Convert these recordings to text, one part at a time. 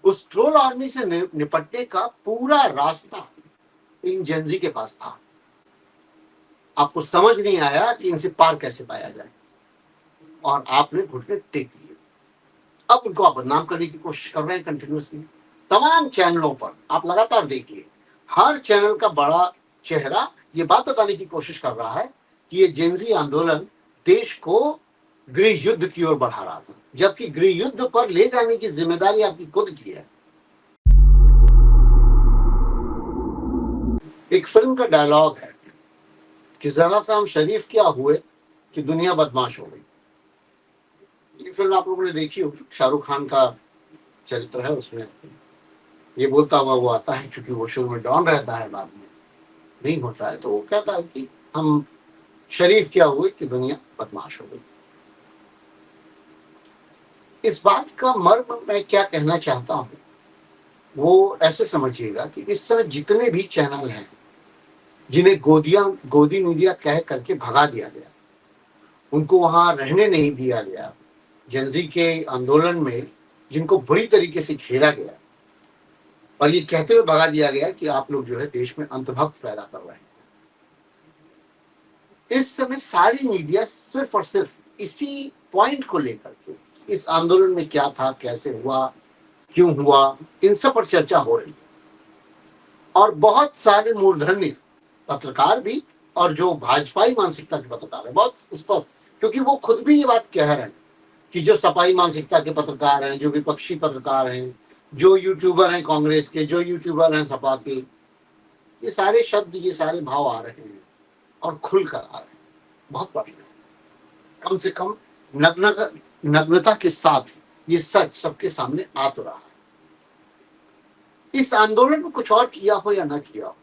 उस troll army से निपटने का पूरा रास्ता इन जेनजी के पास था। आपको समझ नहीं आया कि इनसे पार कैसे पाया जाए, और आपने घुटने टेक लिए। अब उनको आप बदनाम करने की कोशिश कर रहे हैं कंटिन्यूसली तमाम चैनलों पर। आप लगातार देखिए, हर चैनल का बड़ा चेहरा ये बात बताने की कोशिश कर रहा है कि ये जेनजी आंदोलन देश को गृह युद्ध की ओर बढ़ा रहा था, जबकि गृह युद्ध पर ले जाने की जिम्मेदारी आपकी खुद की है। एक फिल्म का डायलॉग है कि जरा सा हम शरीफ क्या हुए कि दुनिया बदमाश हो गई। ये फिल्म आप लोगों ने देखी होगी, शाहरुख खान का चरित्र है उसमें। ये बोलता हुआ वो आता है, चूंकि वो शुरू में डॉन रहता है, बाद में नहीं होता है, तो वो कहता है कि हम शरीफ क्या हुए कि दुनिया बदमाश हो गई। इस बात का मर्म मैं क्या कहना चाहता हूं वो ऐसे समझिएगा कि इस समय जितने भी चैनल हैं जिन्हें गोदी मीडिया कह करके भगा दिया गया, उनको वहां रहने नहीं दिया गया, जेनजी के आंदोलन में जिनको बुरी तरीके से घेरा गया और ये कहते हुए भगा दिया गया कि आप लोग जो है देश में अंतर्भक्त पैदा कर रहे हैं, इस समय सारी मीडिया सिर्फ और सिर्फ इसी पॉइंट को लेकर के, इस आंदोलन में क्या था, कैसे हुआ, क्यों हुआ, इन सब पर चर्चा हो रही है। और बहुत सारे मूर्धन्य पत्रकार भी और जो भाजपाई मानसिकता के पत्रकार है बहुत स्पष्ट, क्योंकि वो खुद भी ये बात कह रहे हैं कि जो सपाई मानसिकता के पत्रकार हैं, जो विपक्षी पत्रकार हैं, जो यूट्यूबर हैं कांग्रेस के, जो यूट्यूबर हैं सपा के, ये सारे शब्द, ये सारे भाव आ रहे हैं और खुलकर आ रहे हैं। बहुत बढ़िया, कम से कम नग्नता के साथ ये सच सबके सामने आ तो रहा है। इस आंदोलन में कुछ और किया हो या ना किया हो,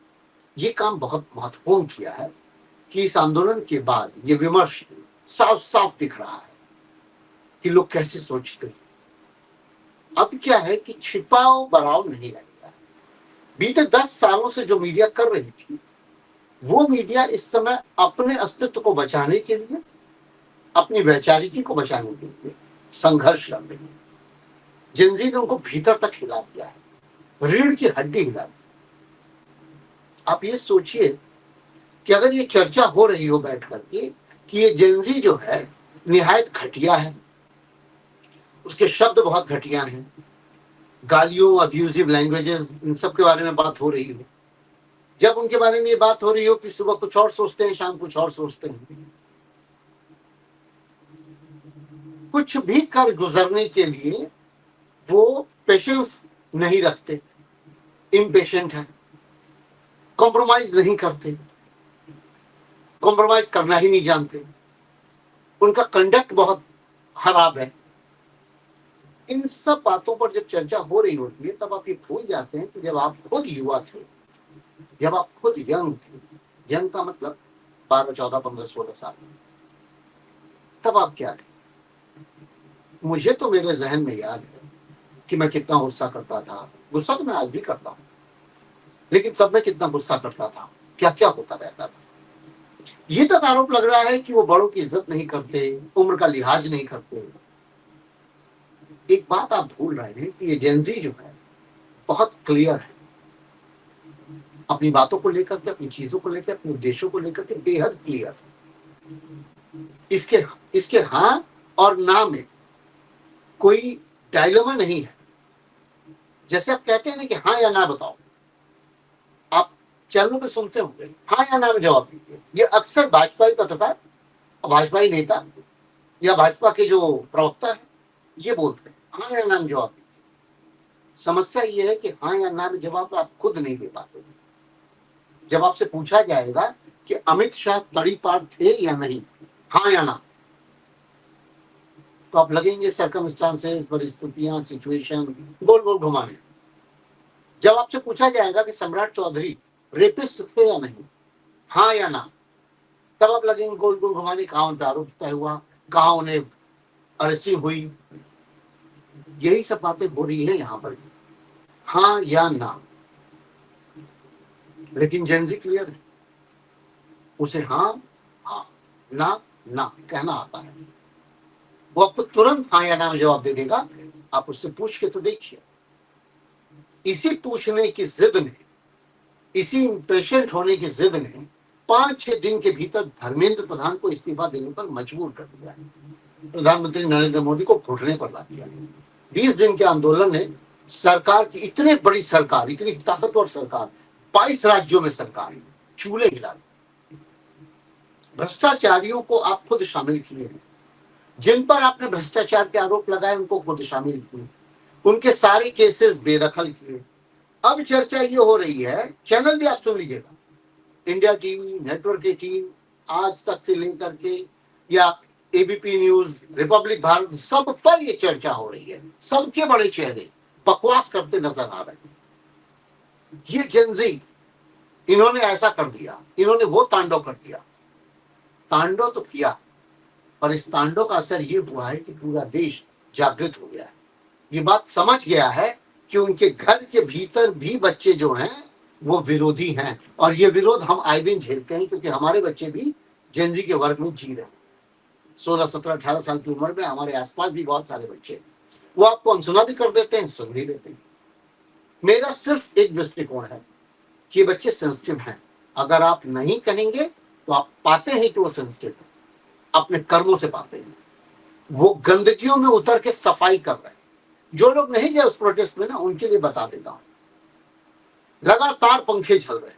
ये काम बहुत महत्वपूर्ण किया है कि इस आंदोलन के बाद ये विमर्श साफ साफ दिख रहा है कि लोग कैसे सोचते हैं। अब क्या है कि छिपाओ बराव नहीं रहेगा। बीते 10 सालों से जो मीडिया कर रही थी, वो मीडिया इस समय अपने अस्तित्व को बचाने के लिए, अपनी वैचारिकी को बचाने के लिए संघर्ष कर रही है। जेनजी ने उनको भीतर तक हिला दिया है, रीढ़ की हड्डी हिला दी। आप ये सोचिए कि अगर ये चर्चा हो रही हो बैठ करके कि ये जेनजी जो है निहायत घटिया है, उसके शब्द बहुत घटिया हैं, गालियों, अब्यूजिव लैंग्वेजेस, इन सब के बारे में बात हो रही हो, जब उनके बारे में ये बात हो रही हो कि सुबह कुछ और सोचते हैं, शाम कुछ और सोचते हैं, कुछ भी कर गुजरने के लिए वो पेशेंस नहीं रखते, इम्पेशेंट है, कॉम्प्रोमाइज नहीं करते, कॉम्प्रोमाइज करना ही नहीं जानते, उनका कंडक्ट बहुत खराब है। इन सब बातों पर जब चर्चा हो रही होती है तब आप ये भूल जाते हैं कि जब आप खुद युवा थे, जब आप खुद यंग थे, यंग का मतलब 12, 14, 15, 16 साल, तब आप क्या थे। मुझे तो मेरे जहन में याद है कि मैं कितना गुस्सा करता था। गुस्सा तो मैं आज भी करता हूँ, लेकिन तब मैं कितना गुस्सा करता था, क्या क्या होता रहता था। ये तक आरोप लग रहा है कि वो बड़ों की इज्जत नहीं करते, उम्र का लिहाज नहीं करते। एक बात आप भूल रहे हैं कि ये जेनजी जो है बहुत क्लियर है, अपनी बातों को लेकर के, अपनी चीजों को लेकर, अपने उद्देश्यों को लेकर के बेहद क्लियर है। इसके हाँ और ना में कोई डायलेमा नहीं है। जैसे आप कहते हैं ना कि हाँ या ना बताओ, आप चैनलों पे सुनते होंगे, हाँ या ना में जवाब दीजिए। ये अक्सर भाजपाई पत्रकार, भाजपाई नेता या भाजपा के जो प्रवक्ता है ये बोलते हैं, हाँ या ना में जवाब दीजिए। समस्या ये है कि हाँ या ना में जवाब आप खुद नहीं दे पाते। जब आपसे पूछा जाएगा कि अमित शाह तड़ीपार थे या नहीं, हाँ या ना, तो आप लगेंगे सर्कमस्टांसेस, परिस्थितियां, सिचुएशन, गोल गोल घुमाने। जब आपसे पूछा जाएगा कि सम्राट चौधरी रेपिस्ट थे या नहीं, हाँ या ना, तब आप लगेंगे गोल गोल घुमाने, कहाँ उन पर आरोप तय हुआ, कहाँ उन्हें अरेस्टी हुई। यही सब बातें हो रही है यहाँ पर, हाँ या ना। लेकिन जेनजी क्लियर है, उसे हाँ हाँ, ना ना कहना आता है। वो आपको तुरंत हाँ या ना में जवाब दे देगा। आप उससे पूछ के तो देखिए, इसी पूछने की जिद ने, इसी इम्पेशेंट होने की जिद ने 5-6 दिन के भीतर धर्मेंद्र प्रधान को इस्तीफा देने पर मजबूर कर दिया। प्रधानमंत्री नरेंद्र मोदी को घुटने पर ला दिया। 20 दिन के आंदोलन ने सरकार की, इतनी बड़ी सरकार, इतनी ताकतवर सरकार, 22 राज्यों में सरकार, चूल्हे हिला दिए। भ्रष्टाचारियों को आप खुद शामिल किए, जिन पर आपने भ्रष्टाचार के आरोप लगाए उनको खुद शामिल किए, उनके सारे केसेस बेदखल किए। अब चर्चा ये हो रही है, चैनल भी आप सुन लीजिएगा, इंडिया टीवी, नेटवर्क 18, आज तक से लेकर के या एबीपी न्यूज, रिपब्लिक भारत, सब पर ये चर्चा हो रही है। सबके बड़े चेहरे बकवास करते नजर आ रहे हैं। ये जेनजी, इन्होंने ऐसा कर दिया, इन्होंने वो तांडव कर दिया। तांडव तो किया, पर इस तांडव का असर ये हुआ है कि पूरा देश जागृत हो गया है। ये बात समझ गया है कि उनके घर के भीतर भी बच्चे जो हैं वो विरोधी हैं, और ये विरोध हम आए दिन झेलते हैं, क्योंकि हमारे बच्चे भी जेनजी के वर्ग में जी रहे हैं। 16, 17, 18 साल की उम्र में हमारे आसपास भी बहुत सारे बच्चे, वो आपको अनसुना भी कर देते हैं, सुन भी लेते हैं। मेरा सिर्फ एक दृष्टिकोण है कि बच्चे सेंसिटिव हैं। अगर आप नहीं कहेंगे तो आप पाते हैं कि वो सेंसिटिव है, अपने कर्मों से पाते हैं। वो गंदगियों में उतर के सफाई कर रहे हैं। जो लोग नहीं गए उस प्रोटेस्ट में ना, उनके लिए बता देता हूं, लगातार पंखे झल रहे,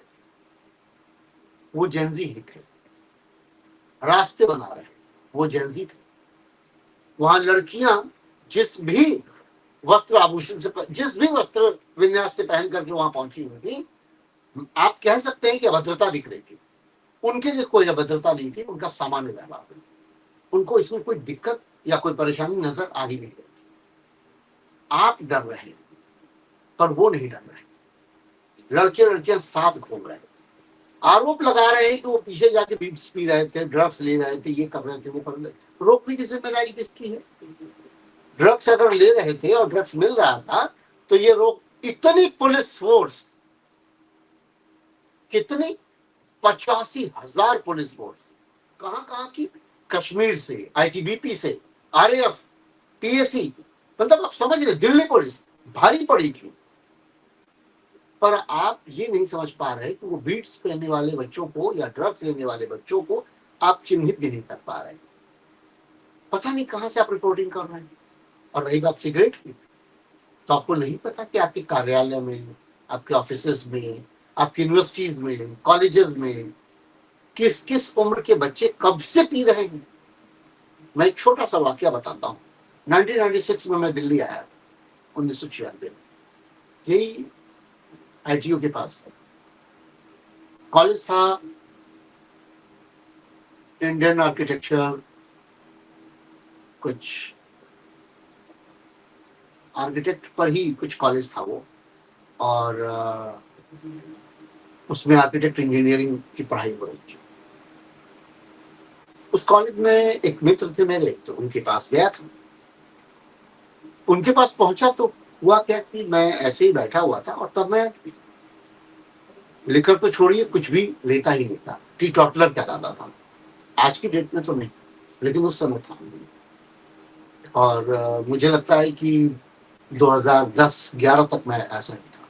वो जेनजी ही थे। रास्ते बना रहे, वो जेनजी थे। वहां लड़कियां जिस भी वस्त्र आभूषण से, जिस भी वस्त्र विन्यास से पहन करके वहां पहुंची हुई थी, आप कह सकते हैं कि अभद्रता दिख रही थी। उनके लिए कोई अभद्रता नहीं थी, उनका सामान्य व्यवहार, उनको इसमें कोई दिक्कत या कोई परेशानी नजर आ ही नहीं रही थी। आप डर रहे, पर वो नहीं डर रहे। लड़के लड़कियां साथ घूम रहे, आरोप लगा रहे हैं कि वो पीछे जाके बीप्स पी रहे थे, ड्रग्स ले रहे थे, ये कर रहे थे, वो कर रहे थे। रोकने की जिम्मेदारी किसकी है? ड्रग्स अगर ले रहे थे और ड्रग्स मिल रहा था तो ये रोक, इतनी पुलिस फोर्स, कितनी 85,000 पुलिस फोर्स, कहां की? कश्मीर से, आईटीबीपी से, आरएएफ, पीएसी, मतलब आप समझ रहे, दिल्ली पुलिस भारी पड़ी थी। पर आप ये नहीं समझ पा रहे कि वो बीट्स पहनने वाले बच्चों को या ड्रग्स लेने वाले बच्चों को आप चिन्हित भी नहीं कर पा रहे। पता नहीं कहां से आप रिपोर्टिंग कर रहे हैं। और रही बात सिगरेट की, तो आपको नहीं पता कि आपके कार्यालय में, आपके ऑफिस में, आपकी यूनिवर्सिटीज में, कॉलेजेस में किस किस उम्र के बच्चे कब से पी रहे हैं। मैं एक छोटा सा वाकया बताता हूँ। 1996 में मैं दिल्ली आया, 1996 में, यही आईटीयू के पास कॉलेज था, इंडियन आर्किटेक्चर, कुछ आर्किटेक्ट पर ही कुछ कॉलेज था वो, और उसमें आर्किटेक्ट इंजीनियरिंग की पढ़ाई हो रही थी। उस कॉलेज में एक मित्र थे मेरे, तो उनके पास गया था। उनके पास पहुंचा तो हुआ क्या कि मैं ऐसे ही बैठा हुआ था, और तब मैं लिकर तो छोड़िए, कुछ भी लेता ही नहीं था, टी टॉटलर कहलाता था। आज की डेट में तो नहीं, लेकिन उस समय था। और मुझे लगता है कि 2010-11 तक मैं ऐसा ही था।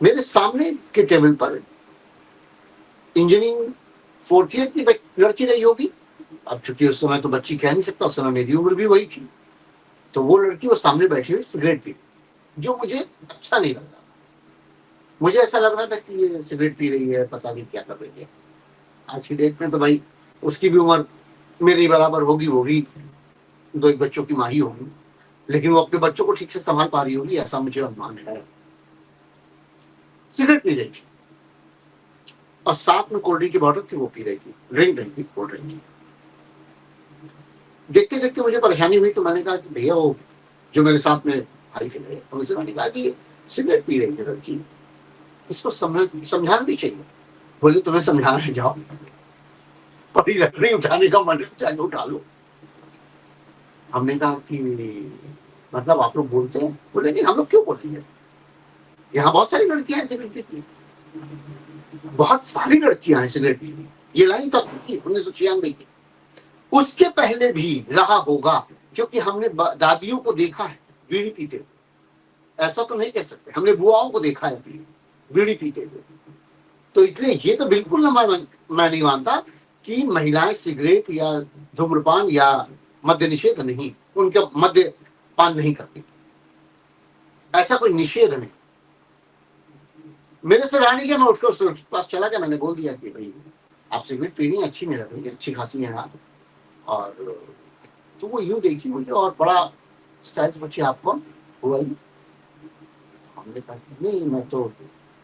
मेरे सामने के टेबल पर इंजीनियरिंग 4th ईयर की लड़की रही होगी। अब चूंकि उस समय तो बच्ची कह नहीं सकता, उस समय मेरी उम्र भी वही थी। तो वो लड़की वो सामने बैठी हुई सिगरेट पी, जो मुझे अच्छा नहीं लग रहा था। मुझे ऐसा लग रहा था कि ये सिगरेट पी रही है, पता नहीं क्या कर रही है। आज की डेट में तो भाई उसकी भी उम्र मेरी बराबर होगी, वो भी 2 बच्चों की माँ ही होगी, लेकिन वो अपने बच्चों को ठीक से संभाल पा रही होगी, ऐसा मुझे अनुमान है। सिगरेट पी रही थी, और साथ में कोल्ड ड्रिंक की बॉटल थी, वो पी रही थी, ड्रिंक थी, कोल्ड ड्रिंक थी। देखते देखते मुझे परेशानी हुई, तो मैंने कहा कि भैया वो जो मेरे साथ में भाई थे, उनसे मैंने कहा कि सिगरेट पी रही है लड़की, इसको समझाना भी चाहिए। बोले तुम्हें समझाना है, जाओ, बड़ी लकड़ी उठाने का मन चाहे उठा लो। हमने कहा कि मतलब आप लोग बोलते हैं? बोले नहीं, हम लोग क्यों बोलेंगे, यहाँ बहुत सारी लड़कियां हैं सिगरेट पीती, बहुत सारी लड़कियां हैं सिगरेट पीती। ये लाइन तब थी 1996 की। उसके पहले भी रहा होगा, क्योंकि हमने दादियों को देखा है बीड़ी पीते। ऐसा तो नहीं कह सकते, हमने बुआओं को देखा है बीड़ी पीते हुए। तो इसलिए ये तो बिल्कुल ना मैं नहीं मानता कि महिलाएं सिगरेट या धूम्रपान या मद्य निषेध नहीं, उनके मद्यपान नहीं करती, ऐसा कोई निषेध नहीं। मेरे से रानी के मैं उठकर उसके पास चला गया, मैंने बोल दिया कि भाई आप सिगरेट पीनी अच्छी नहीं लग रही, अच्छी खासी है आप, और तो वो यूं देखी मुझे और बड़ा स्टाइल से पूछी आप कौन हुआ ही? हमने कहा नहीं मैं तो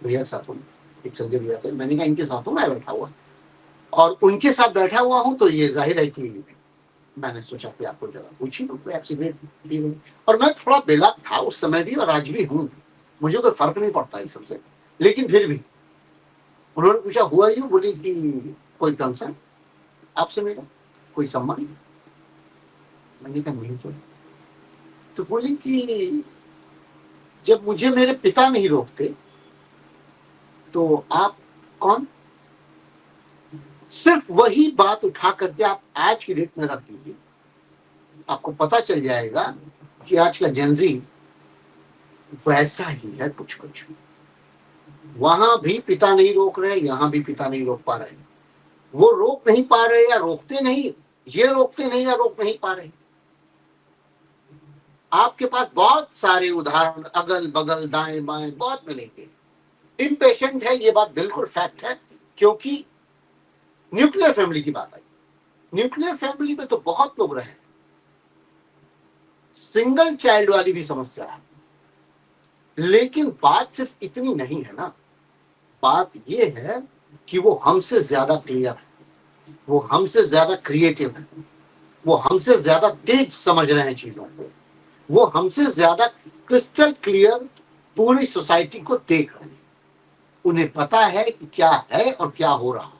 भैया के साथ हूँ, एक संजय भैया थे, मैंने कहा इनके साथ हूँ मैं बैठा हुआ, और उनके साथ बैठा हुआ हूँ तो ये जाहिर है कि मैंने सोचा कि आपको जरा पूछी लो आप सिगरेट पी रहे, और मैं थोड़ा बेलाप था उस समय भी और आज भी हूँ, मुझे कोई फर्क नहीं पड़ता इस सबसे, लेकिन फिर भी उन्होंने पूछा हुआ यू, बोली कि कोई कंसर्न आपसे मेरा, कोई सम्मान? मैंने कहा नहीं तो बोली कि जब मुझे मेरे पिता नहीं रोकते तो आप कौन? सिर्फ वही बात उठा करके आप आज की डेट में रख दीजिए, आपको पता चल जाएगा कि आज का जेनजी वैसा ही है कुछ कुछ। वहां भी पिता नहीं रोक रहे, यहां भी पिता नहीं रोक पा रहे, वो रोक नहीं पा रहे या रोकते नहीं, ये रोकते नहीं या रोक नहीं पा रहे। आपके पास बहुत सारे उदाहरण अगल बगल दाएं बाएं बहुत मिलेंगे। इम्पेशेंट है, ये बात बिल्कुल फैक्ट है, क्योंकि न्यूक्लियर फैमिली की बात आई, न्यूक्लियर फैमिली में तो बहुत लोग रहे, सिंगल चाइल्ड वाली भी समस्या है, लेकिन बात सिर्फ इतनी नहीं है ना, बात यह है कि वो हमसे ज्यादा क्लियर है, वो हमसे ज्यादा क्रिएटिव है, वो हमसे ज्यादा तेज समझ रहे हैं चीजों को, वो हमसे ज्यादा क्रिस्टल क्लियर पूरी सोसाइटी को देख रहे हैं, उन्हें पता है कि क्या है और क्या हो रहा है,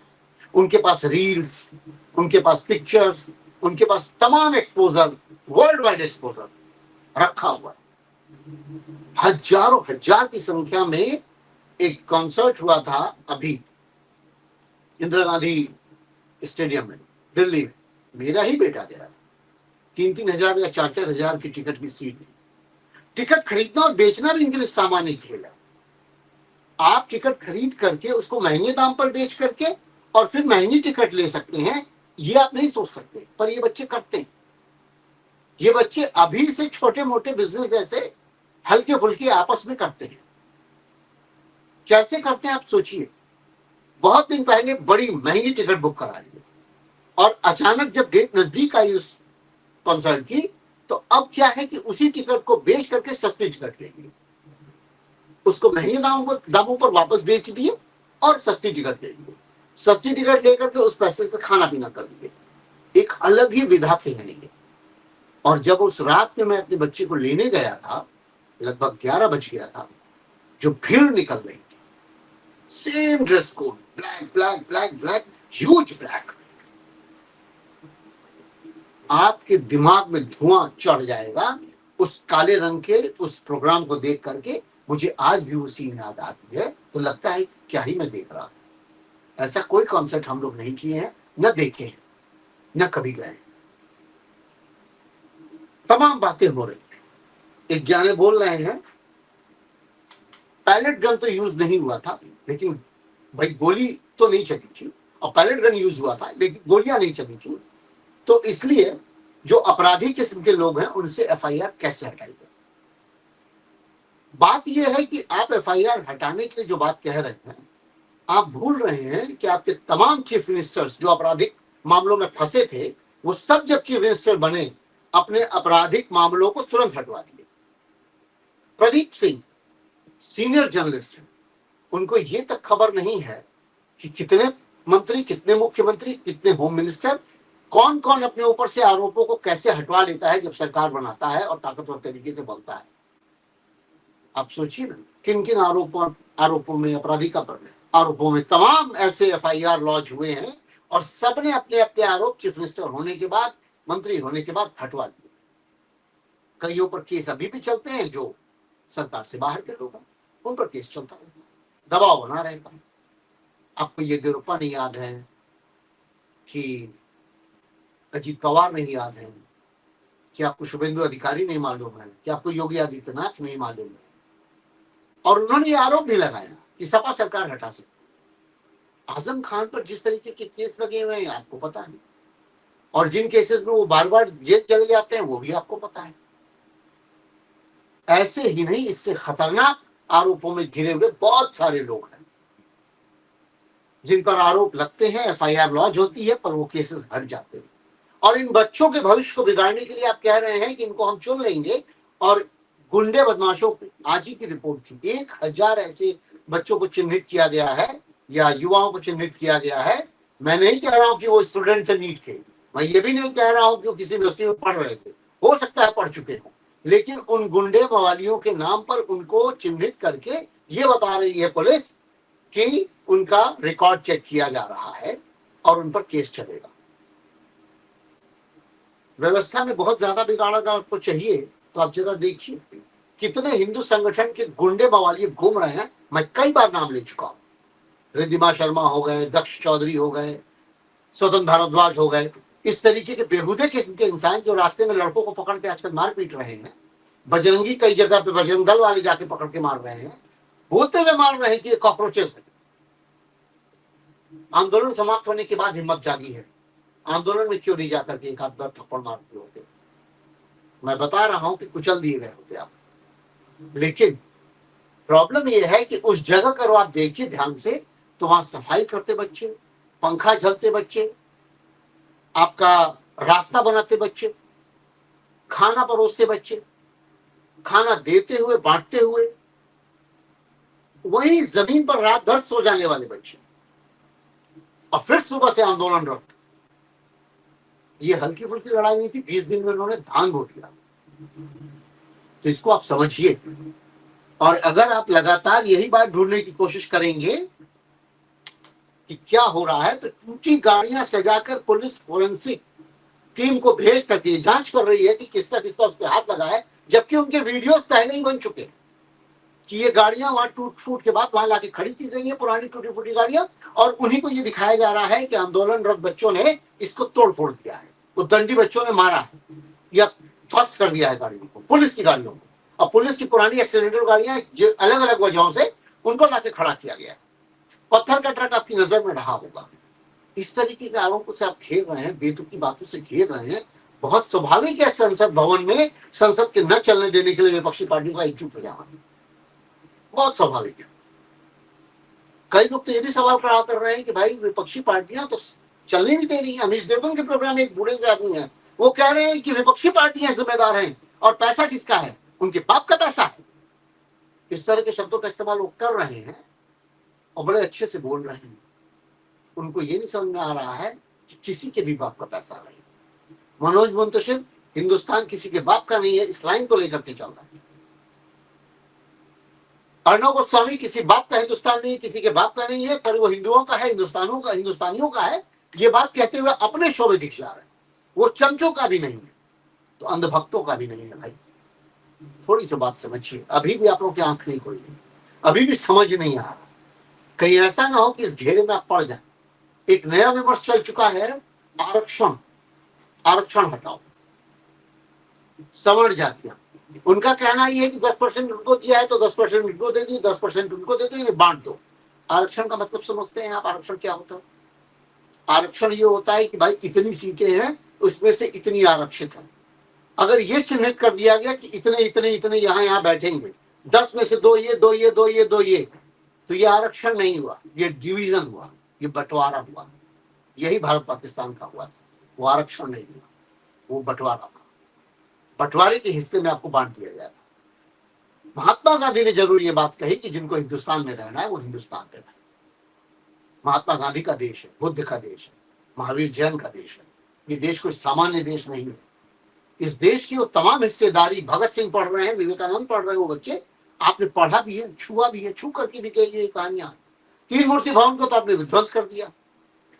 उनके पास रील्स, उनके पास पिक्चर्स, उनके पास तमाम एक्सपोजर, वर्ल्ड वाइड एक्सपोजर रखा हुआ है। हजारों हजार की संख्या में एक कॉन्सर्ट हुआ था अभी इंदिरा गांधी स्टेडियम में दिल्ली में, मेरा ही बेटा गया, 3-3 हजार या 4-4 हजार की टिकट की सीट थी। टिकट खरीदना और बेचना भी इनके लिए सामान्य खेल है, आप टिकट खरीद करके उसको महंगे दाम पर बेच करके और फिर महंगी टिकट ले सकते हैं, ये आप नहीं सोच सकते, पर ये बच्चे करते हैं। ये बच्चे अभी से छोटे मोटे बिजनेस जैसे हल्के फुल्के आपस में करते हैं। कैसे करते हैं आप सोचिए, बहुत दिन पहले बड़ी महंगी टिकट बुक करा ली और अचानक जब डेट नजदीक आई उस कॉन्सर्ट की, तो अब क्या है कि उसी टिकट को बेच करके सस्ती टिकट लेंगे, उसको महंगे दामों पर वापस बेच दिए और सस्ती टिकट ले लिए, सस्ती टिकट लेकर के उस पैसे से खाना पीना कर लिए, एक अलग ही विधा खेलेंगे। और जब उस रात में मैं अपने बच्चे को लेने गया था, लगभग 11 बज गया था, जो भीड़ निकल रही थी, same dress code, black black black black, huge black, आपके दिमाग में धुआं चढ़ जाएगा उस काले रंग के उस प्रोग्राम को देख करके। मुझे आज भी वो सीन याद आती है, तो लगता है क्या ही मैं देख रहा हूं। ऐसा कोई कॉन्सर्ट हम लोग नहीं किए हैं, न देखे हैं, न कभी गए। तमाम बातें हो रही, एक जाने बोल रहे हैं पैलेट गन तो यूज नहीं हुआ था, लेकिन भाई गोली तो नहीं चली थी, और पैलेट गन यूज हुआ था लेकिन गोलियां नहीं चली थी, तो इसलिए जो अपराधी किस्म के लोग हैं उनसे एफआईआर कैसे हटाएंगे। बात यह है कि आप एफआईआर हटाने के लिए जो बात कह रहे हैं, आप भूल रहे हैं कि आपके तमाम चीफ मिनिस्टर्स जो आपराधिक मामलों में फंसे थे, वो सब जब चीफ मिनिस्टर बने, अपने आपराधिक मामलों को तुरंत हटवा दिए। प्रदीप सिंह सीनियर जर्नलिस्ट हैं, उनको ये तक खबर नहीं है कि कितने मंत्री, कितने मुख्यमंत्री, कितने होम मिनिस्टर, कौन कौन अपने ऊपर से आरोपों को कैसे हटवा लेता है जब सरकार बनाता है और ताकतवर तरीके से बोलता है। आप सोचिए ना, किन किन आरोपों में, आपराधिक आरोपों में तमाम ऐसे एफआईआर लॉन्च हुए हैं, और सबने अपने अपने आरोप चीफ मिनिस्टर होने के बाद, मंत्री होने के बाद हटवा दिए। कईयों पर केस अभी भी चलते हैं, जो सरकार से बाहर के लोग हैं उन पर केस चलता है, दबाव बना रहेगा। आपको येदियुरप्पा नहीं याद है कि अजीत पवार नहीं याद है कि आपको शुभेंदु अधिकारी नहीं मालूम है कि आपको योगी आदित्यनाथ नहीं मालूम है और उन्होंने ये आरोप भी लगाया कि सपा सरकार हटा सकती। आजम खान पर जिस तरीके के केस लगे हुए हैं आपको पता है, और जिन केसेस में वो बार बार जेल चले जाते हैं वो भी आपको पता है। ऐसे ही नहीं, इससे खतरनाक आरोपों में घिरे हुए बहुत सारे लोग हैं जिन पर आरोप लगते हैं, एफआईआर लॉन्च होती है, पर वो केसेस हट जाते हैं। और इन बच्चों के भविष्य को बिगाड़ने के लिए आप कह रहे हैं कि इनको हम चुन लेंगे। और गुंडे बदमाशों की आज ही की रिपोर्ट थी, 1000 ऐसे बच्चों को चिन्हित किया गया है या युवाओं को चिन्हित किया गया है। मैं नहीं कह रहा हूं कि वो स्टूडेंट थे नीट के, मैं ये भी नहीं कह रहा हूं कि वो किसी यूनिवर्सिटी में पढ़ रहे थे, हो सकता है पढ़ चुके हो, लेकिन उन गुंडे मवालियों के नाम पर उनको चिन्हित करके ये बता रही है पुलिस कि उनका रिकॉर्ड चेक किया जा रहा है और उन पर केस चलेगा। व्यवस्था में बहुत ज्यादा बिगाड़ अगर आपको चाहिए तो आप जरा देखिए कितने हिंदू संगठन के गुंडे बवालिए घूम रहे हैं। मैं कई बार नाम ले चुका हूं, रिद्धिमा शर्मा हो गए, दक्ष चौधरी हो गए, स्वतंत्र भारद्वाज हो गए, इस तरीके के बेहुदे किस्म के इंसान जो रास्ते में लड़कों को पकड़ के आजकल मार पीट रहे हैं। बजरंगी कई जगह पे बजरंग दल वाले जाके पकड़ के मार रहे हैं, बोलते हुए मार रहे हैं कि ये कॉकरोचेस है। आंदोलन समाप्त होने के बाद हिम्मत जागी है, आंदोलन में क्यों नहीं जाकर के एक आध बार थप्पड़ मारते होते। मैं बता रहा हूं कि कुचल दिए गए होते आप। लेकिन प्रॉब्लम यह है कि उस जगह पर आप देखिए ध्यान से तो वहां सफाई करते बच्चे, पंखा झलते बच्चे, आपका रास्ता बनाते बच्चे, खाना परोसते बच्चे, खाना देते हुए बांटते हुए, वही जमीन पर रात भर सो जाने वाले बच्चे, और फिर सुबह से आंदोलन रख। ये हल्की फुल्की लड़ाई नहीं थी, 20 दिन में उन्होंने धान बो दिया। तो इसको आप समझिए। और अगर आप लगातार यही बात ढूंढने की कोशिश करेंगे कि क्या हो रहा है, तो टूटी गाड़ियां सजाकर पुलिस फोरेंसिक टीम को भेज करके जांच कर रही है कि किसका किसका उस पर हाथ लगा है, जबकि उनके वीडियोस पहले ही बन चुके कि ये गाड़ियां वहां टूट फूट के बाद वहां लाके खड़ी की गई है, पुरानी टूटी फूटी गाड़ियां, और उन्हीं को ये दिखाया जा रहा है कि आंदोलनरत बच्चों ने इसको तोड़ फोड़ दिया है, उद्दंडी बच्चों ने मारा है या ध्वस्त कर दिया है गाड़ियों को, पुलिस की गाड़ियों को। और पुलिस की पुरानी एक्सीडेंटल गाड़ियां अलग अलग वजहों से उनको लाके खड़ा किया गया है। पत्थर का ट्रक आपकी नजर में रहा होगा। इस तरीके के आरोपों से आप घेर रहे हैं, बेतुकी बातों से घेर रहे हैं। बहुत स्वाभाविक है संसद भवन में संसद के न चलने देने के लिए विपक्षी पार्टियों का एकजुट हो जाना, बहुत स्वाभाविक है। कई लोग तो ये भी सवाल खड़ा कर रहे हैं कि भाई विपक्षी पार्टियां तो चलने नहीं दे रही हैं। अमीश देवगन के प्रोग्राम में एक बूढ़े से आदमी है, वो कह रहे हैं कि विपक्षी पार्टियां जिम्मेदार हैं और पैसा किसका है, उनके बाप का पैसा है। इस तरह के शब्दों का इस्तेमाल वो कर रहे हैं और बड़े अच्छे से बोल रहे हैं। उनको ये नहीं समझ में आ रहा है कि किसी के भी बाप का पैसा नहीं। मनोज मुंतशिर, हिंदुस्तान किसी के बाप का नहीं है, इस लाइन को लेकर के चल रहा है। अर्णव गोस्वामी किसी बाप का हिंदुस्तान नहीं है, किसी के बाप का नहीं है, पर वो हिंदुओं का है, हिंदुस्तानियों का है, ये बात कहते हुए अपने शो में दिख जा रहा है। वो चमचों का भी नहीं है तो अंधभक्तों का भी नहीं है। भाई थोड़ी सी बात समझिए, अभी भी आप लोगों की आंख नहीं खुली, अभी भी समझ नहीं आ रहा। कहीं ऐसा ना हो कि इस घेरे में आप पड़ जाए। एक नया विमर्श चल चुका है, आरक्षण, आरक्षण हटाओ, सवर्ण जातियां, उनका कहना यह है कि 10% उनको दिया है तो 10% उनको दे दी, 10% उनको दे दी, बांट दो। आरक्षण का मतलब समझते हैं आप? आरक्षण क्या होता है? आरक्षण ये होता है कि भाई इतनी सीटें हैं, उसमें से इतनी आरक्षित है। अगर ये चिन्हित कर दिया गया कि इतने इतने इतने यहाँ बैठेंगे, 10 में से 2 ये 2 ये 2 ये 2 ये, तो ये आरक्षण नहीं हुआ, ये डिवीजन हुआ, ये बंटवारा हुआ। यही भारत पाकिस्तान का हुआ था। वो आरक्षण नहीं हुआ, वो बंटवारा था। बंटवारे के हिस्से में आपको बांट दिया गया था। महात्मा गांधी ने जरूर ये बात कही कि जिनको हिंदुस्तान में रहना है वो हिंदुस्तान में रहे। महात्मा गांधी का देश है, बुद्ध का देश है, महावीर जैन का देश है। ये देश कोई सामान्य देश नहीं है। इस देश की वो तमाम हिस्सेदारी भगत सिंह पढ़ रहे हैं, विवेकानंद पढ़ रहे हैं, वो बच्चे आपने पढ़ा भी है, छुआ भी है, छू करके भी कही कहानियां। तीन मूर्ति भवन को तो आपने विध्वंस कर दिया,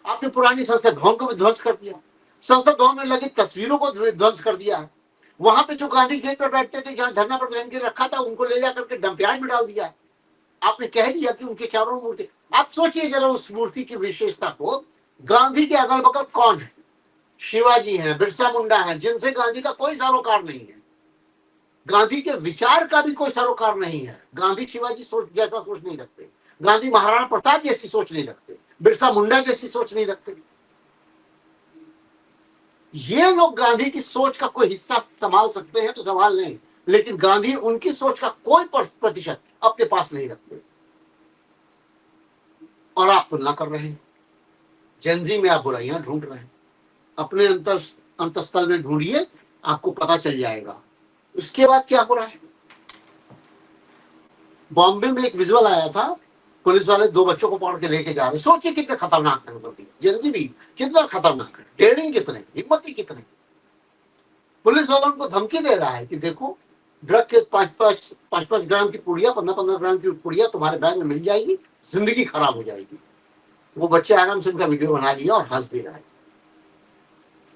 आपने पुरानी संसद भवन को विध्वंस कर दिया, संसद भवन में लगी तस्वीरों को विध्वंस कर दिया है। वहां पे जो गांधी गेट पर बैठते थे, जहां धरना प्रदर्शन के रखा था, उनको ले जाकर के डंपयार्ड में डाल दिया है। आपने कह दिया कि उनके चारों मूर्ति, आप सोचिए जरा उस मूर्ति की विशेषता को। गांधी के अगल बगल कौन है? शिवाजी हैं, बिरसा मुंडा है, जिनसे गांधी का कोई सरोकार नहीं है। गांधी के विचार का भी कोई सरोकार नहीं है। गांधी शिवाजी सोच जैसा सोच नहीं रखते, गांधी महाराणा प्रताप जैसी सोच नहीं रखते, बिरसा मुंडा जैसी सोच नहीं रखते। ये लोग गांधी की सोच का कोई हिस्सा संभाल सकते हैं तो संभाल लें, लेकिन गांधी उनकी सोच का कोई प्रतिशत अपने पास नहीं रखते। और आप तुलना कर रहे हैं, जेनजी में आप बुराइयां ढूंढ रहे हैं, अपने अंतस्थल में ढूंढिए, आपको पता चल जाएगा। उसके बाद क्या हो रहा है, बॉम्बे में एक विजुअल आया था, पुलिस वाले 2 बच्चों को पकड़ के लेके जा रहे। सोचिए कितने खतरनाक है, जेनजी भी कितना खतरनाक है, डेयरिंग कितने, हिम्मती कितने। पुलिस वालों को धमकी दे रहा है कि देखो, ड्रग के 5-5 ग्राम की पुड़िया, 15-15 ग्राम की पुड़िया तुम्हारे बैग में मिल जाएगी, जिंदगी खराब हो जाएगी। वो बच्चे आराम से उनका वीडियो बना लिया और हंस भी रहा है।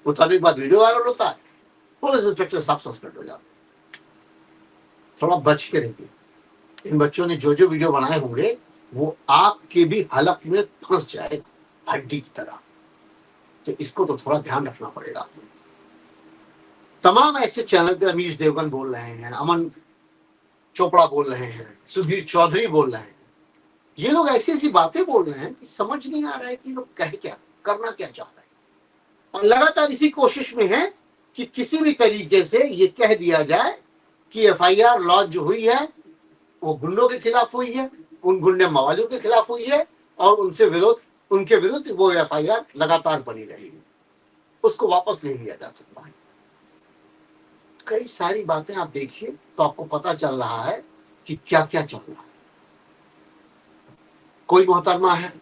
उतारने के बाद वीडियो वायरल होता है, पुलिस इंस्पेक्टर साहब सस्पेंड हो जाते। थोड़ा बच के रहिए, इन बच्चों ने जो जो वीडियो बनाए होंगे वो आपके भी हलक में फंस जाएगा हड्डी की तरह। तो इसको तो थोड़ा ध्यान रखना पड़ेगा। तमाम ऐसे चैनल पे अमीश देवगन बोल रहे हैं, अमन चोपड़ा बोल रहे हैं, सुधीर चौधरी बोल रहे हैं, ये लोग ऐसी ऐसी बातें बोल रहे हैं कि समझ नहीं आ रहा है कि लोग कह क्या, करना क्या चाह रहे हैं। और लगातार इसी कोशिश में है कि किसी भी तरीके से ये कह दिया जाए कि एफआईआर लॉन्च हुई है, वो गुंडों के खिलाफ हुई है, उन गुंडे मवालियों के खिलाफ हुई है, और उनके विरुद्ध वो एफआईआर लगातार बनी रहेगी, उसको वापस नहीं लिया जा सकता है। कई सारी बातें आप देखिए तो आपको पता चल रहा है कि क्या क्या चल रहा है। कोई मोहतरमा है,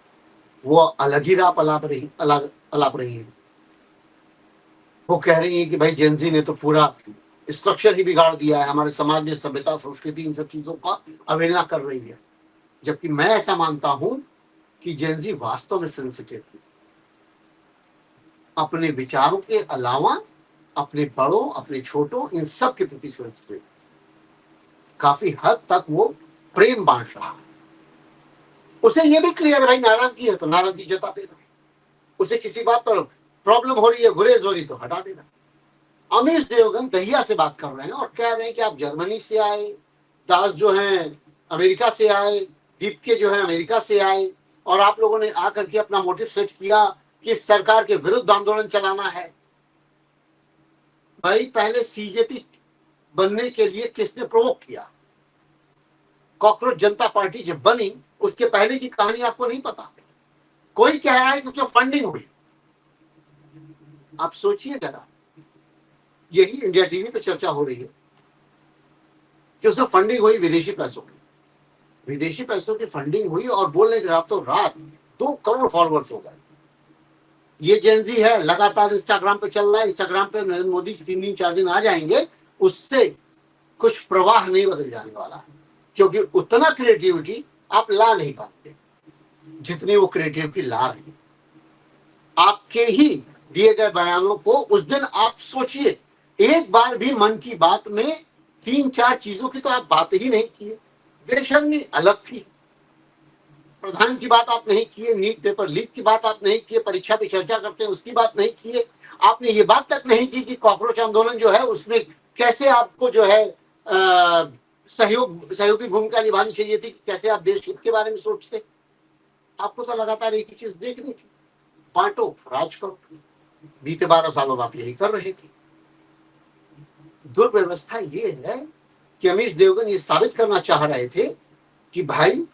वो अलग ही राह अलाप रही है। वो कह रही है कि भाई जेनजी ने तो पूरा स्ट्रक्चर ही बिगाड़ दिया है, हमारे समाज में सभ्यता, संस्कृति, इन सब चीजों का अवहेलना कर रही है। जबकि मैं ऐसा मानता हूं कि जेनजी वास्तव में सेंसिटिव है, अपने विचारों के अलावा अपने बड़ों, अपने छोटों, इन सब के प्रति सेंसिटिव। काफी हद तक वो प्रेम बांट रहा है। उसे ये भी क्लियर है भाई, नाराजगी है तो नाराजगी जता देना, उसे किसी बात पर प्रॉब्लम हो रही है, गुरेज हो रही तो हटा देना। अमीश देवगन दहिया से बात कर रहे हैं और कह रहे हैं कि आप जर्मनी से आए, दास जो हैं अमेरिका से आए, दीपके जो है अमेरिका से आए, और आप लोगों ने आकर के अपना मोटिव सेट किया कि सरकार के विरुद्ध आंदोलन चलाना है। भाई पहले सीजेपी बनने के लिए किसने प्रोवोक किया? कॉकरोच जनता पार्टी जब बनी उसके पहले की कहानी आपको नहीं पता। कोई कह रहा है कि उसमें फंडिंग हुई। आप सोचिए जरा, यही इंडिया टीवी पे चर्चा हो रही है कि उसमें फंडिंग हुई विदेशी पैसों की, विदेशी पैसों की फंडिंग हुई, और बोलने के रातों रात 2 करोड़ फॉलोअर्स हो गए। ये जेनजी है, लगातार इंस्टाग्राम पे चल रहा है, इंस्टाग्राम पे नरेंद्र मोदी 3 दिन 4 दिन आ जाएंगे, उससे कुछ प्रवाह नहीं बदल जाने वाला है, क्योंकि उतना क्रिएटिविटी आप ला नहीं पाते जितनी वो क्रिएटिविटी ला रही है। आपके ही दिए गए बयानों को उस दिन आप सोचिए, एक बार भी मन की बात में 3-4 चीजों की तो आप बात ही नहीं की। बेशर्मी अलग थी, प्रधान की बात आप नहीं किए, नीट पेपर लीक की बात आप नहीं किए, परीक्षा पे चर्चा करते हैं उसकी बात नहीं किए, आपने ये बात तक नहीं की कि कॉकरोच आंदोलन जो है उसमें कैसे आपको जो है सहयोगी भूमिका निभानी चाहिए थी, कैसे आप देश हित के बारे में सोचते। आपको तो लगातार एक ही चीज देखनी थी, बांटो राज करो। बीते 12 सालों में आप यही कर रहे थे। दुर्व्यवस्था ये है कि अमीश देवगन ये साबित करना चाह रहे थे कि भाई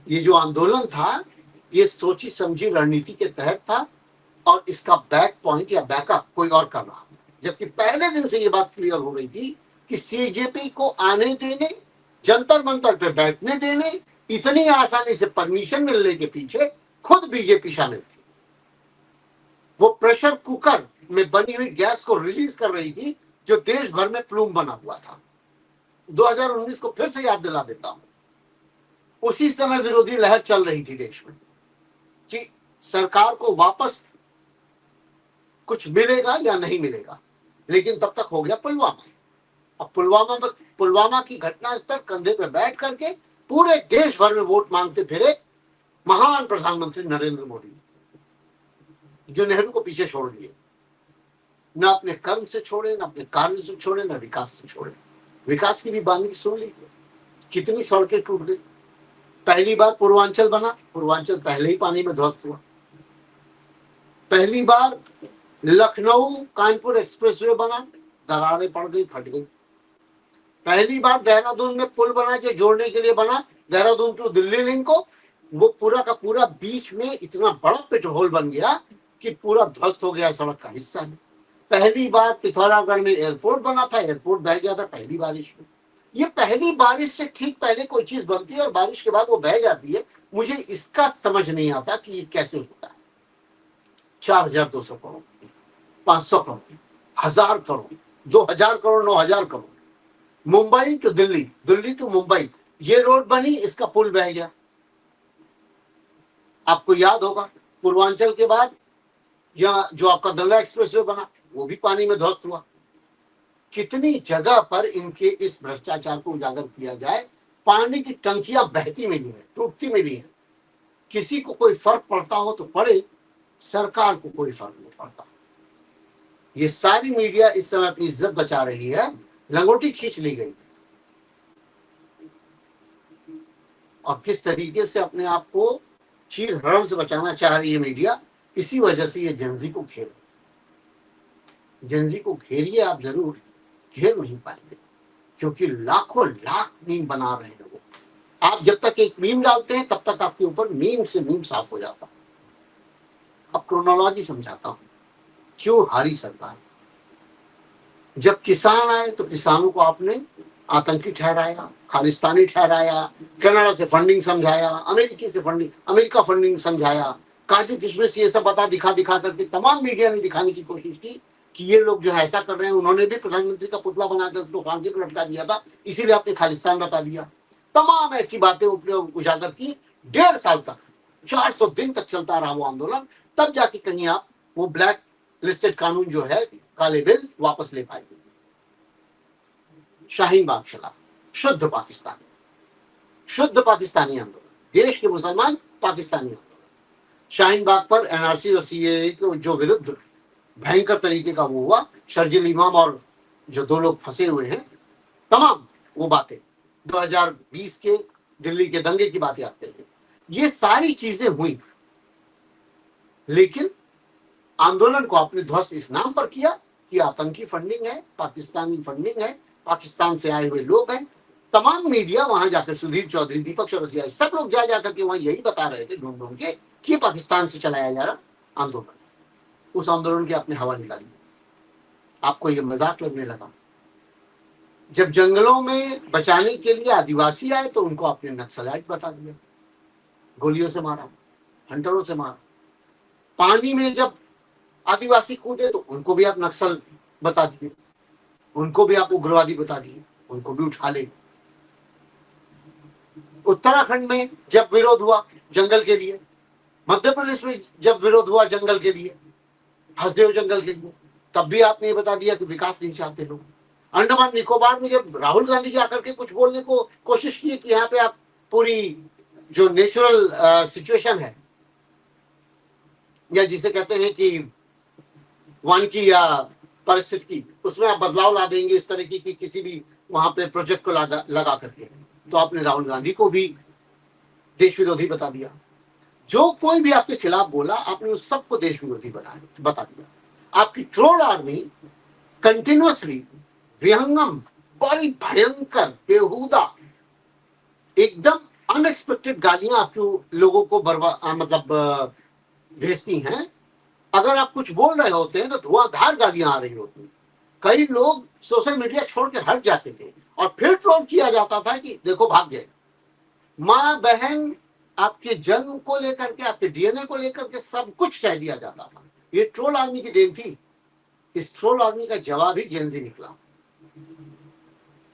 ये जो आंदोलन था ये सोची समझी रणनीति के तहत था, और इसका बैक पॉइंट या बैकअप कोई और कर रहा था। जबकि पहले दिन से ये बात क्लियर हो रही थी कि सीजेपी को आने देने, जंतर मंतर पे बैठने देने, इतनी आसानी से परमिशन मिलने के पीछे खुद बीजेपी शामिल थी। वो प्रेशर कुकर में बनी हुई गैस को रिलीज कर रही थी जो देश भर में प्लूम बना हुआ था। 2019 को फिर से याद दिला देता हूं, उसी समय विरोधी लहर चल रही थी देश में कि सरकार को वापस कुछ मिलेगा या नहीं मिलेगा, लेकिन तब तक हो गया पुलवामा। अब पुलवामा की घटना पर कंधे पर बैठ करके पूरे देश भर में वोट मांगते फिरे महान प्रधानमंत्री नरेंद्र मोदी, जो नेहरू को पीछे छोड़ दिए। ना अपने कर्म से छोड़े, ना अपने कार्य से छोड़े, ना विकास से छोड़े। विकास की भी बात सुन ली, कितनी सड़कें टूट गई। पहली बार पूर्वांचल बना, पूर्वांचल पहले ही पानी में ध्वस्त हुआ। पहली बार लखनऊ कानपुर एक्सप्रेसवे बना, दरारें पड़ गई, फट गई। पहली बार देहरादून में पुल बना जो जोड़ने के लिए बना, देहरादून टू दिल्ली लिंक को, वो पूरा का पूरा बीच में इतना बड़ा पेट्रोल बन गया कि पूरा ध्वस्त हो गया, सड़क का हिस्सा है। पहली बार पिथौरागढ़ में एयरपोर्ट बना था, एयरपोर्ट बह गया था पहली बारिश में। ये पहली बारिश से ठीक पहले कोई चीज बनती है और बारिश के बाद वो बह जाती है। मुझे इसका समझ नहीं आता कि ये कैसे होता है। 4,200 करोड़, 500 करोड़, 1,000 करोड़, 2,000 करोड़, 9,000 करोड़, मुंबई टू दिल्ली, दिल्ली टू मुंबई, ये रोड बनी, इसका पुल बह गया। आपको याद होगा पूर्वांचल के बाद यहाँ जो आपका गंगा एक्सप्रेसवे बना, वो भी पानी में ध्वस्त हुआ। कितनी जगह पर इनके इस भ्रष्टाचार को उजागर किया जाए, पानी की टंकियां बहती मिली है, टूटती मिली है। किसी को कोई फर्क पड़ता हो तो पड़े, सरकार को कोई फर्क नहीं पड़ता। ये सारी मीडिया इस समय अपनी इज्जत बचा रही है, लंगोटी खींच ली गई। और किस तरीके से अपने आप को चीर हरण से बचाना चाह रही है मीडिया, इसी वजह से ये जनजी को घेर, जनजी को घेरिए आप जरूर, घेर नहीं पाएंगे, क्योंकि लाखों लाख मीम बना रहे हैं वो। आप जब तक एक मीम डालते हैं तब तक आपके ऊपर मीम से मीम साफ हो जाता है। अब क्रोनोलॉजी समझाता हूं क्यों हारी सरकार। जब किसान आए तो किसानों को आपने आतंकी ठहराया, खालिस्तानी ठहराया, कनाडा से फंडिंग समझाया, अमेरिकी से फंडिंग, अमेरिका फंडिंग समझाया, काजू किशमिश ये सब बता दिखा दिखा करके तमाम मीडिया ने दिखाने की कोशिश की कि ये लोग जो है ऐसा कर रहे हैं। उन्होंने भी प्रधानमंत्री का पुतला बनाकर उसको फांसी पर लटका दिया था, इसीलिए आपने खालिस्तान बता दिया। तमाम ऐसी बातें उजागर की। 1.5 साल तक, 400 दिन तक चलता रहा वो आंदोलन। तब जाके कहीं आप वो ब्लैक लिस्टेड कानून जो है, काले बिल, वापस ले पाएंगे। शाहीन बाग चला, शुद्ध पाकिस्तानी, शुद्ध पाकिस्तानी आंदोलन, देश के मुसलमान पाकिस्तानी आंदोलन। शाहीन बाग पर एनआरसी और सीएए के जो विरुद्ध भयंकर तरीके का वो हुआ, शर्जील इमाम और जो 2 लोग फंसे हुए हैं, तमाम वो बातें 2020 के दिल्ली के दंगे की बातें आते हैं। ये सारी चीजें हुई, लेकिन आंदोलन को आपने ध्वस्त इस नाम पर किया कि आतंकी फंडिंग है, पाकिस्तानी फंडिंग है, पाकिस्तान से आए हुए लोग हैं। तमाम मीडिया वहां जाकर, सुधीर चौधरी, दीपक चौरसिया, सब लोग जा जाकर के वहां यही बता रहे थे ढूंढ ढूंढ के कि पाकिस्तान से चलाया जा रहा आंदोलन। उस आंदोलन की आपने हवा निकाली। आपको ये मजाक लगने लगा। जब जंगलों में बचाने के लिए आदिवासी आए तो उनको आपने नक्सलाइट बता दिया, गोलियों से मारा, हंटरों से मारा। पानी में जब आदिवासी कूदे तो उनको भी आप नक्सल बता दिए, उनको भी आप उग्रवादी बता दिए, उनको भी उठा ले। उत्तराखंड में जब विरोध हुआ जंगल के लिए, मध्य प्रदेश में जब विरोध हुआ जंगल के लिए, हसदेव जंगल के लिए, तब भी आपने ये बता दिया कि विकास नहीं चाहते लोग। अंडमान निकोबार में जब राहुल गांधी जी आकर के कुछ बोलने को कोशिश की कि यहाँ पे आप पूरी जो नेचुरल सिचुएशन है, या जिसे कहते हैं कि वानिकी या परिस्थिति, उसमें आप बदलाव ला देंगे इस तरह की कि किसी भी वहां पे प्रोजेक्ट को लगा करके, तो आपने राहुल गांधी को भी देश विरोधी बता दिया। जो कोई भी आपके खिलाफ बोला आपने उस सबको देश विरोधी बता दिया। आपकी ट्रोल आर्मी कंटिन्यूअसली विहंगम, बड़ी भयंकर, बेहुदा, एकदम अनएक्सपेक्टेड गालियां आपके लोगों को मतलब भेजती हैं। अगर आप कुछ बोल रहे होते हैं तो धुआंधार गालियां आ रही होती। कई लोग सोशल मीडिया छोड़ के हट जाते थे और फिर ट्रोल किया जाता था कि देखो भाग गए। माँ बहन, आपके जन्म को लेकर के, आपके डीएनए को लेकर के सब कुछ कह दिया जाता था। ये ट्रोल आर्मी की देन थी। इस ट्रोल आर्मी का जवाब ही जेनजी निकला।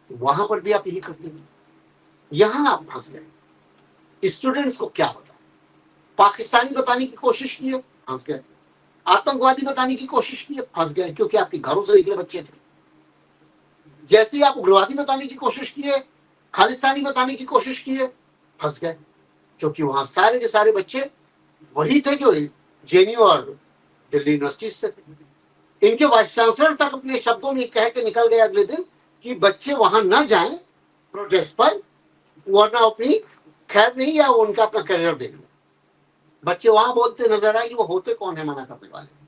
वहां पर भी आप यही करते थे, यहां आप फंस गए। स्टूडेंट्स को क्या बताएं? पाकिस्तानी बताने की कोशिश की है, फंस गए। आतंकवादी बताने की कोशिश की है, फंस गए, क्योंकि आपके घरों से निकले बच्चे थे। जैसे ही आप उग्रवादी बताने की कोशिश की है, खालिस्तानी बताने की कोशिश की है, फंस गए, क्योंकि वहां सारे के सारे बच्चे वही थे जो जेएनयू और दिल्ली यूनिवर्सिटी से थे। इनके वाइस चांसलर तक अपने शब्दों में कह के निकल गए अगले दिन कि बच्चे वहां न जाएं प्रोटेस्ट पर, वरना अपनी खैर नहीं या उनका अपना करियर देख लें। बच्चे वहां बोलते नजर आए कि वो होते कौन है मना करने वाले।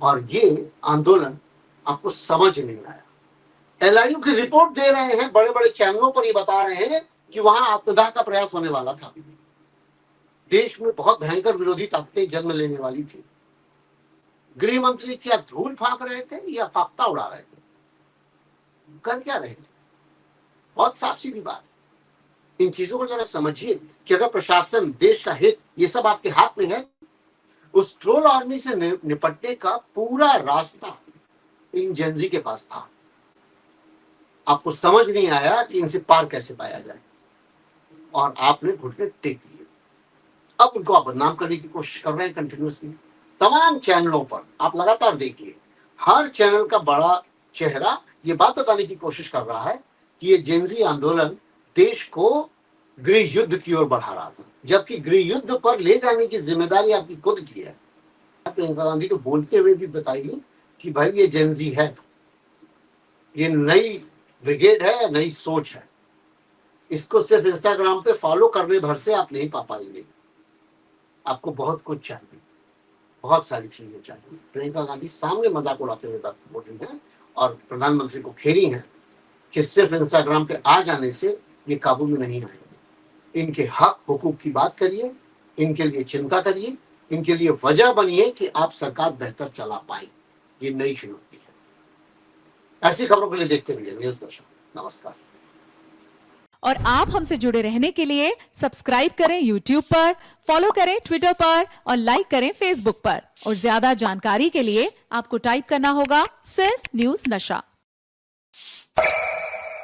और ये आंदोलन आपको समझ नहीं आया। एलआईयू की रिपोर्ट दे रहे हैं, बड़े बड़े चैनलों पर ये बता रहे हैं कि वहां आत्मदाह का प्रयास होने वाला था। देश में बहुत भयंकर विरोधी ताकतें जन्म लेने वाली थी। गृह मंत्री क्या धूल फांक रहे थे या फाख्ता उड़ा रहे थे? कर क्या रहे थे? बहुत साफ सीधी बात। इन चीजों को जरा समझिए कि अगर प्रशासन, देश का हित, ये सब आपके हाथ में है, उस ट्रोल आर्मी से निपटने का पूरा रास्ता इन जेनजी के पास था। आपको समझ नहीं आया कि इनसे पार कैसे पाया जाए, और आपने घुटने टेक लिए। अब उनको आप बदनाम करने की कोशिश कर रहे हैं कंटिन्यूसली तमाम चैनलों पर। आप लगातार देखिए, हर चैनल का बड़ा चेहरा ये बात बताने की कोशिश कर रहा है कि ये जेनजी आंदोलन देश को गृह युद्ध की ओर बढ़ा रहा था, जबकि गृह युद्ध पर ले जाने की जिम्मेदारी आपकी खुद की है। प्रियंका गांधी को बोलते हुए भी बताइए कि भाई ये जेनजी है, ये नई ब्रिगेड है, नई सोच है। इसको सिर्फ इंस्टाग्राम पे फॉलो करने भर से आप नहीं पा पाएंगे। आपको बहुत कुछ चाहिए, बहुत सारी चीजें चाहिए। प्रियंका गांधी सामने मजाक उड़ाते हुए बात बोल रही हैं और प्रधानमंत्री को घेरी हैं कि सिर्फ इंस्टाग्राम पे आ जाने से ये काबू में नहीं आएंगे। इनके हक हुकूक की बात करिए, इनके लिए चिंता करिए, इनके लिए वजह बनिए कि आप सरकार बेहतर चला पाए। ये नई चुनौती है। ऐसी खबरों के लिए देखते रहिए न्यूज़ दशा। नमस्कार। और आप हमसे जुड़े रहने के लिए सब्सक्राइब करें YouTube पर, फॉलो करें Twitter पर और लाइक करें Facebook पर। और ज्यादा जानकारी के लिए आपको टाइप करना होगा सिर्फ न्यूज़ नशा।